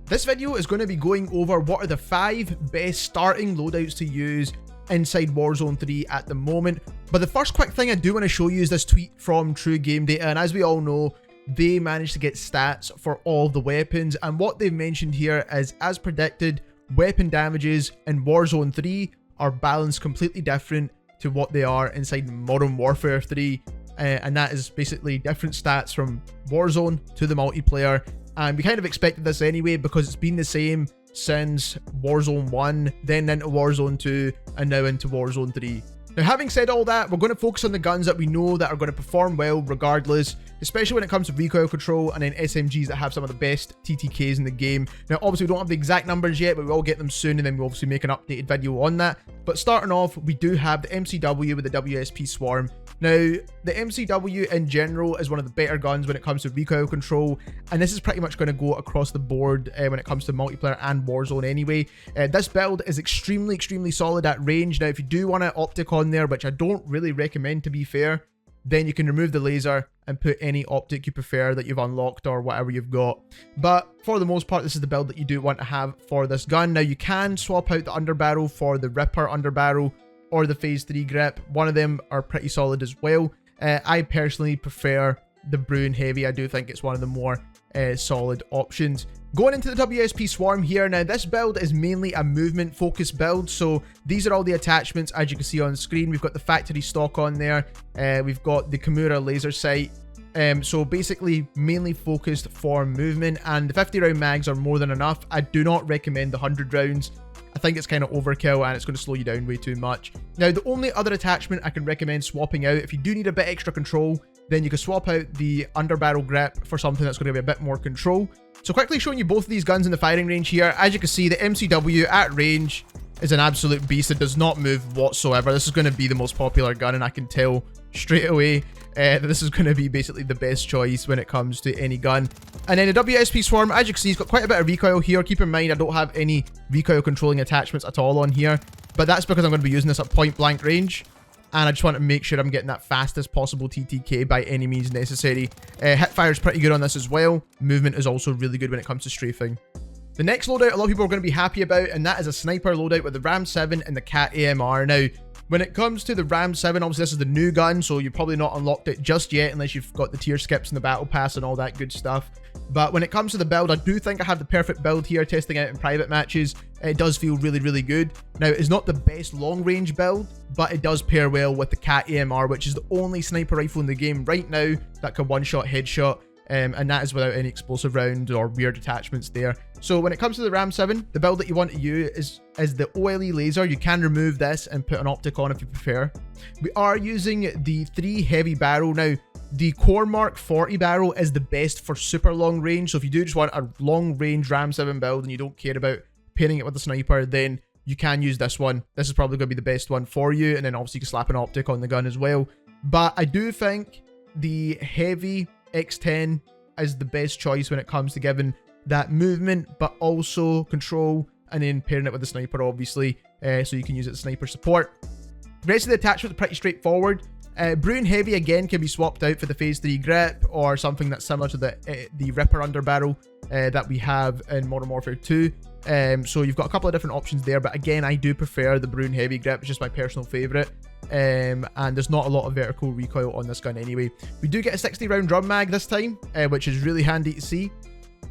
This video is going to be going over what are the 5 best starting loadouts to use inside Warzone 3 at the moment. But the first quick thing I do want to show you is this tweet from True Game Data, and as we all know, they managed to get stats for all of the weapons, and what they've mentioned here is, as predicted, weapon damages in Warzone 3 are balanced completely different to what they are inside Modern Warfare 3, and that is basically different stats from Warzone to the multiplayer. And we kind of expected this anyway because it's been the same since Warzone 1, then into Warzone 2, and now into Warzone 3. Now, having said all that, we're going to focus on the guns that we know that are going to perform well regardless, especially when it comes to recoil control, and then SMGs that have some of the best TTKs in the game. Now, obviously, we don't have the exact numbers yet, but we will get them soon, and then we'll obviously make an updated video on that. But starting off, we do have the MCW with the WSP Swarm. Now, the MCW in general is one of the better guns when it comes to recoil control, and this is pretty much going to go across the board when it comes to multiplayer and Warzone anyway. This build is extremely solid at range. Now, if you do want an optic on there, which I don't really recommend to be fair, then you can remove the laser and put any optic you prefer that you've unlocked or whatever you've got. But for the most part, this is the build that you do want to have for this gun. Now, you can swap out the underbarrel for the Ripper underbarrel or the Phase 3 grip. One of them are pretty solid as well. I personally prefer the Bruen Heavy. I do think it's one of the more solid options. Going into the WSP Swarm here, now this build is mainly a movement focused build, so these are all the attachments as you can see on screen. We've got the factory stock on there, we've got the Kimura laser sight, so basically mainly focused for movement, and the 50 round mags are more than enough. I do not recommend the 100 rounds. I think it's kind of overkill and it's going to slow you down way too much. Now, the only other attachment I can recommend swapping out, if you do need a bit extra control, then you can swap out the underbarrel grip for something that's going to be a bit more control. So quickly showing you both of these guns in the firing range here. As you can see, the MCW at range is an absolute beast. It does not move whatsoever. This is going to be the most popular gun, and I can tell straight away that this is going to be basically the best choice when it comes to any gun. And then the WSP Swarm, as you can see, it's got quite a bit of recoil here. Keep in mind, I don't have any recoil controlling attachments at all on here, but that's because I'm going to be using this at point blank range, and I just want to make sure I'm getting that fastest possible TTK by any means necessary. Hipfire is pretty good on this as well. Movement is also really good when it comes to strafing. The next loadout a lot of people are going to be happy about, and that is a sniper loadout with the Ram 7 and the KATT AMR. Now, when it comes to the Ram 7, obviously this is the new gun, so you've probably not unlocked it just yet unless you've got the tier skips and the battle pass and all that good stuff. But when it comes to the build, I do think I have the perfect build here, testing out in private matches. It does feel really good. Now, it's not the best long range build, but it does pair well with the KATT AMR, which is the only sniper rifle in the game right now that can one-shot headshot. And that is without any explosive rounds or weird attachments there. So when it comes to the Ram 7, the build that you want to use is the OLE laser. You can remove this and put an optic on if you prefer. We are using the 3 heavy barrel. Now, the Core Mark 40 barrel is the best for super long range. So if you do just want a long range Ram 7 build and you don't care about pairing it with the sniper, then you can use this one. This is probably going to be the best one for you. And then obviously you can slap an optic on the gun as well. But I do think the heavy X10 is the best choice when it comes to giving that movement but also control, and then pairing it with the sniper obviously, so you can use it as sniper support. The rest of the attachments are pretty straightforward. Bruen Heavy again can be swapped out for the Phase 3 grip or something that's similar to the Ripper underbarrel that we have in Modern Warfare 2. So you've got a couple of different options there, but again, I do prefer the Bruen Heavy grip. It's just my personal favorite. And there's not a lot of vertical recoil on this gun anyway. We do get a 60 round drum mag this time, which is really handy to see.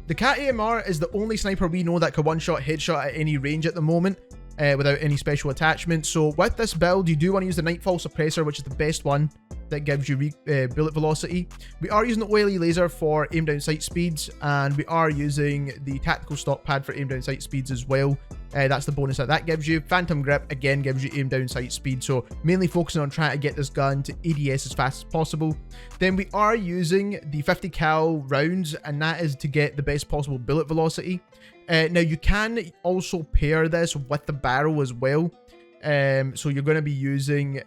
The KATT AMR is the only sniper we know that can one-shot headshot at any range at the moment, without any special attachments. So with this build, you do want to use the Nightfall Suppressor, which is the best one that gives you bullet velocity. We are using the OLE laser for aim down sight speeds, and we are using the tactical stock pad for aim down sight speeds as well. That's the bonus that gives you. Phantom grip again gives you aim down sight speed, so mainly focusing on trying to get this gun to ADS as fast as possible. Then we are using the 50 cal rounds, and that is to get the best possible bullet velocity. Now you can also pair this with the barrel as well. So you're going to be using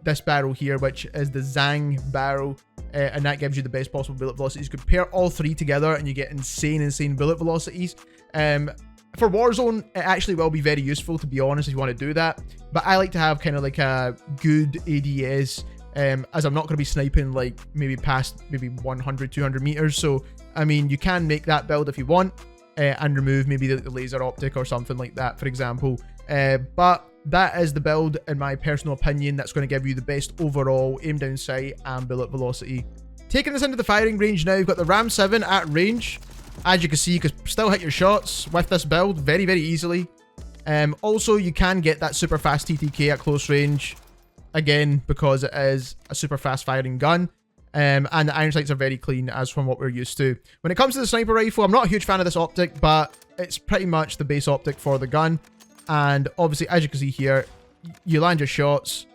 this barrel here, which is the Zang barrel, and that gives you the best possible bullet velocities. You can pair all 3 together and you get insane bullet velocities. For Warzone, it actually will be very useful, to be honest, if you want to do that. But I like to have kind of like a good ADS, as I'm not going to be sniping like maybe past 100, 200 meters. So, I mean, you can make that build if you want. and remove maybe the laser optic or something like that, for example. But that is the build, in my personal opinion, that's going to give you the best overall aim down sight and bullet velocity. Taking this into the firing range now, you've got the Ram 7 at range. As you can see, you can still hit your shots with this build very, very easily. Also, you can get that super fast TTK at close range, again, because it is a super fast firing gun. And the iron sights are very clean as from what we're used to. When it comes to the sniper rifle, I'm not a huge fan of this optic, but it's pretty much the base optic for the gun. And obviously, as you can see here, you land your shots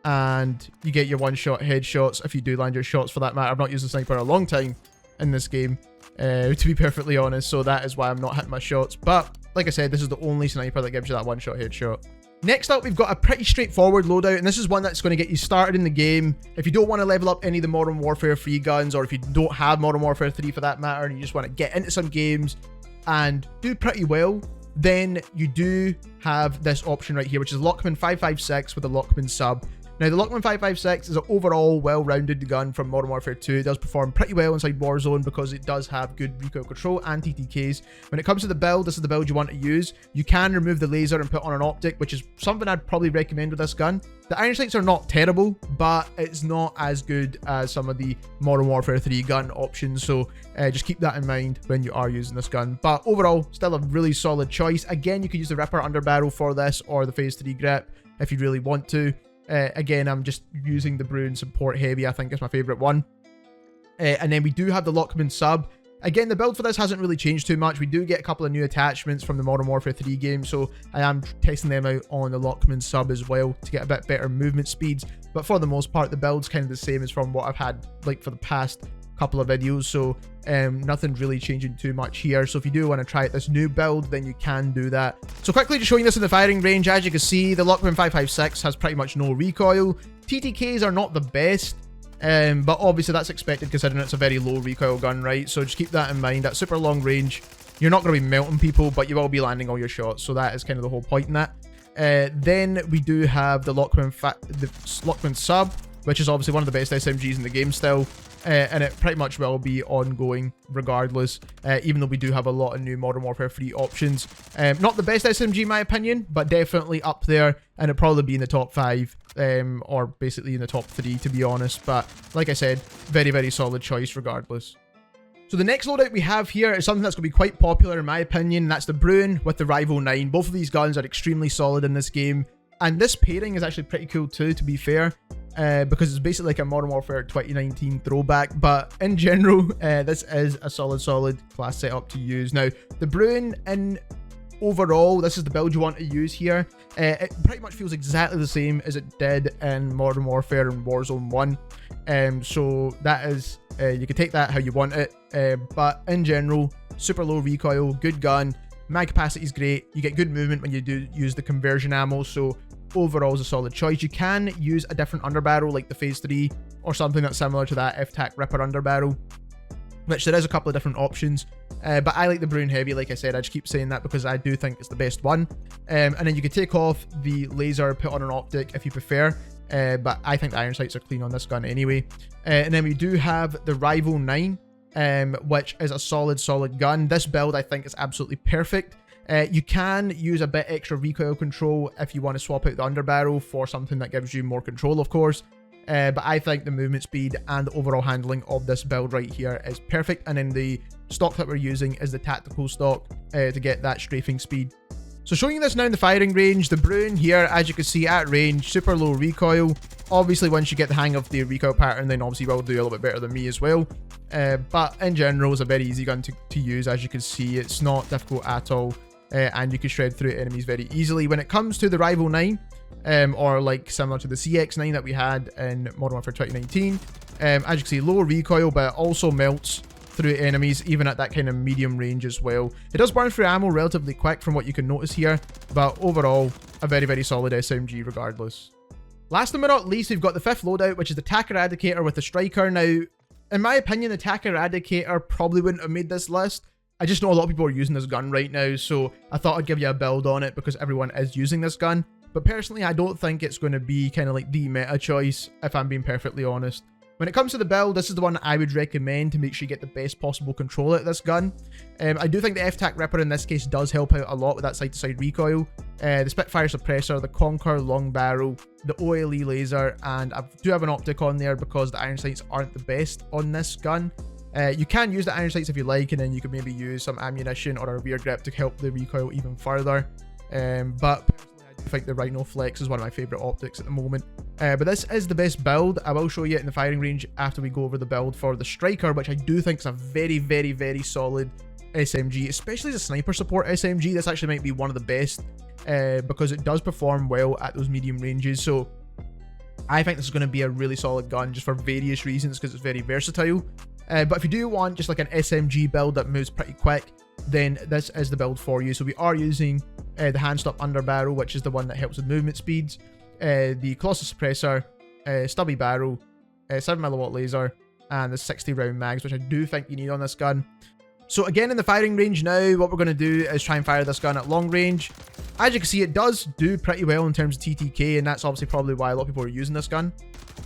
and you get your one-shot headshots if you do land your shots, for that matter. I've not used the sniper in a long time in this game, to be perfectly honest, so that is why I'm not hitting my shots. But like I said, this is the only sniper that gives you that one-shot headshot. Next up, we've got a pretty straightforward loadout, and this is one that's going to get you started in the game. If you don't want to level up any of the Modern Warfare 3 guns, or if you don't have Modern Warfare 3 for that matter, and you just want to get into some games and do pretty well, then you do have this option right here, which is LACHMANN-556 with a LACHMANN sub. Now, the LACHMANN-556 is an overall well-rounded gun from Modern Warfare 2. It does perform pretty well inside Warzone because it does have good recoil control and TTKs. When it comes to the build, this is the build you want to use. You can remove the laser and put on an optic, which is something I'd probably recommend with this gun. The iron sights are not terrible, but it's not as good as some of the Modern Warfare 3 gun options, so just keep that in mind when you are using this gun. But overall, still a really solid choice. Again, you could use the Ripper underbarrel for this, or the Phase 3 grip if you really want to. Again, I'm just using the Bruen Support Heavy, I think is my favourite one. And then we do have the LACHMANN sub. Again, the build for this hasn't really changed too much. We do get a couple of new attachments from the Modern Warfare 3 game, so I am testing them out on the LACHMANN sub as well to get a bit better movement speeds. But for the most part, the build's kind of the same as from what I've had like for the past couple of videos, so nothing really changing too much here. So if you do want to try out this new build, then you can do that. So quickly just showing this in the firing range, as you can see, the LACHMANN-556 has pretty much no recoil. TTKs are not the best, but obviously that's expected considering it's a very low recoil gun, right? So just keep that in mind. At super long range, you're not going to be melting people, but you will be landing all your shots, so that is kind of the whole point in that. Then we do have the LACHMANN sub, which is obviously one of the best SMGs in the game still. And it pretty much will be ongoing regardless, even though we do have a lot of new Modern Warfare 3 options. Not the best SMG in my opinion, but definitely up there, and it'll probably be in the top 5, or basically in the top 3 to be honest. But like I said, very, very solid choice regardless. So the next loadout we have here is something that's going to be quite popular in my opinion, and that's the Bruen with the Rival-9. Both of these guns are extremely solid in this game, and this pairing is actually pretty cool too, to be fair. Because it's basically like a Modern Warfare 2019 throwback, but in general, this is a solid class setup to use. Now, the Bruen, in overall, this is the build you want to use here. It pretty much feels exactly the same as it did in Modern Warfare and Warzone 1. So that is, you can take that how you want it, but in general, super low recoil, good gun, mag capacity is great, you get good movement when you do use the conversion ammo, so overall is a solid choice. You can use a different underbarrel like the Phase 3 or something that's similar to that FTAC Ripper underbarrel, which there is a couple of different options, but I like the Bruen Heavy. Like I said, I just keep saying that because I do think it's the best one. And then you can take off the laser, put on an optic if you prefer, but I think the iron sights are clean on this gun anyway. And then we do have the Rival-9, which is a solid gun. This build I think is absolutely perfect. You can use a bit extra recoil control if you want to swap out the underbarrel for something that gives you more control, of course. But I think the movement speed and the overall handling of this build right here is perfect. And then the stock that we're using is the tactical stock to get that strafing speed. So showing you this now in the firing range, the Bruen here, as you can see at range, super low recoil. Obviously, once you get the hang of the recoil pattern, then obviously will do a little bit better than me as well. But in general, it's a very easy gun to use. As you can see, it's not difficult at all. And you can shred through enemies very easily. When it comes to the Rival-9, or like similar to the CX-9 that we had in Modern Warfare 2019, as you can see, low recoil, but it also melts through enemies, even at that kind of medium range as well. It does burn through ammo relatively quick from what you can notice here, but overall, a very, very solid SMG regardless. Last but not least, we've got the 5th loadout, which is the TAQ Eradicator with the Striker. Now, in my opinion, the TAQ Eradicator probably wouldn't have made this list. I just know a lot of people are using this gun right now, so I thought I'd give you a build on it because everyone is using this gun. But personally, I don't think it's going to be kind of like the meta choice, if I'm being perfectly honest. When it comes to the build, this is the one I would recommend to make sure you get the best possible control out of this gun. I do think the FTAC Ripper in this case does help out a lot with that side-to-side recoil. The Spitfire suppressor, the Conquer long barrel, the OLE laser, and I do have an optic on there because the iron sights aren't the best on this gun. You can use the iron sights if you like, and then you could maybe use some ammunition or a rear grip to help the recoil even further. But personally, I do think the Rhino Flex is one of my favourite optics at the moment. But this is the best build. I will show you it in the firing range after we go over the build for the Striker, which I do think is a very, very, very solid SMG, especially as a sniper support SMG. This actually might be one of the best because it does perform well at those medium ranges. So I think this is going to be a really solid gun just for various reasons because it's very versatile. But if you do want just like an SMG build that moves pretty quick, then this is the build for you. So we are using the hand stop under barrel, which is the one that helps with movement speeds, the Colossus suppressor, stubby barrel, 7mm laser, and the 60 round mags, which I do think you need on this gun. So again, in the firing range now, what we're going to do is try and fire this gun at long range. As you can see, it does do pretty well in terms of TTK, and that's obviously probably why a lot of people are using this gun.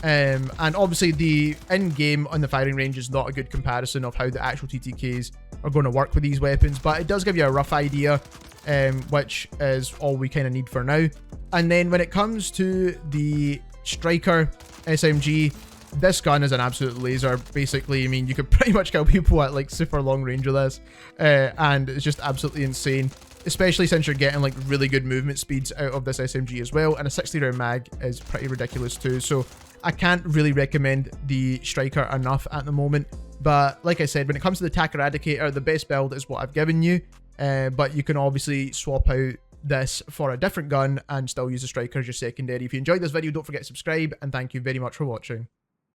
And obviously the in-game on the firing range is not a good comparison of how the actual TTKs are going to work with these weapons, but it does give you a rough idea, which is all we kind of need for now. And then when it comes to the Striker SMG, this gun is an absolute laser, basically. I mean, you could pretty much kill people at like super long range with this, and it's just absolutely insane, especially since you're getting like really good movement speeds out of this SMG as well, and a 60 round mag is pretty ridiculous too. So I can't really recommend the Striker enough at the moment. But like I said, when it comes to the TAQ Eradicator, the best build is what I've given you, but you can obviously swap out this for a different gun and still use the Striker as your secondary. If you enjoyed this video, don't forget to subscribe, and thank you very much for watching.